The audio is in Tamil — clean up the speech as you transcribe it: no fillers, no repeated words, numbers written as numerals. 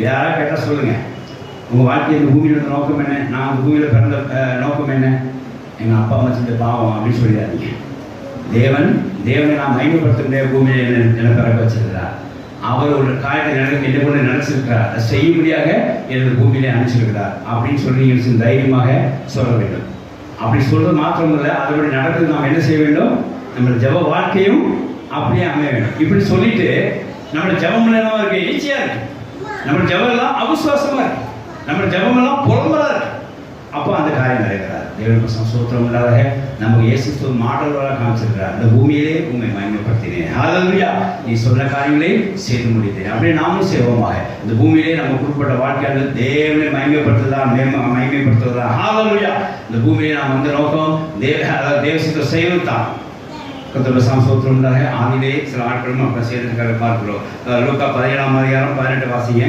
யாராவது கேட்டால் சொல்லுங்க, உங்கள் வாழ்க்கை இந்த பூமியில் இருந்த நோக்கம் என்ன, நான் இந்த பூமியில் பிறந்த நோக்கம் என்ன, எங்கள் அப்பா அம்மா செஞ்ச பாவம் அப்படின்னு சொல்லிடாதீங்க. தேவனை நான் மகிமைப்படுத்த பூமியை என்ன பிறக்க வச்சிருக்கிறார். அவர் ஒரு காரியத்தை என்ன கொண்டு நினைச்சிருக்கிறார், அதை செய்யும்படியாக எனது பூமியிலே அனுப்பிச்சிருக்கிறார் அப்படின்னு சொல்லி நீங்கள் தைரியமாக சொல்ல வேண்டும். அப்படி சொல்றது மாத்திரமில்லை, அதோட நடக்கிறது நாம் என்ன செய்ய வேண்டும், நம்ம ஜெப வாழ்க்கையும் அப்படியே அமைய வேண்டும். இப்படி சொல்லிட்டு நம்ம ஜெபம் என்னவா இருக்கு, ஈஸியா இருக்கு. நம்ம ஜெபம் எல்லாம் அவிசுவாசமா இருக்கு, நம்ம ஜெபம் எல்லாம் புலம்பலா இருக்கு. அப்போ அந்த காரியம் நிறைவேறாது. தேவனுக்கு ஸ்தோத்திரம் இல்லாத நமக்கு இயேசு மாடல்களாக காமிச்சிருக்கிறார். அந்த பூமியிலே உண்மை மகிமைப்படுத்தினேன், ஹல்லேலூயா, நீ சொன்ன காரியங்களே செய்து முடித்தேன். அப்படியே நாமும் செய்வோமாக இந்த பூமியிலே நம்ம குறிப்பிட்ட வாழ்க்கையானது தேவனை மகிமைப்படுத்துவதா, ஹல்லேலூயா. இந்த பூமியிலே நாம் வந்த நோக்கம் தேவசித்த செய்வது தான். கர்த்தருடைய ஸ்தோத்திரம் இல்லாத ஆதியிலே சில ஆட்களும் அப்போ செய்திருக்காரு பார்க்கிறோம். லூக்கா 17 அதிகாரம் 18 வாசிங்க.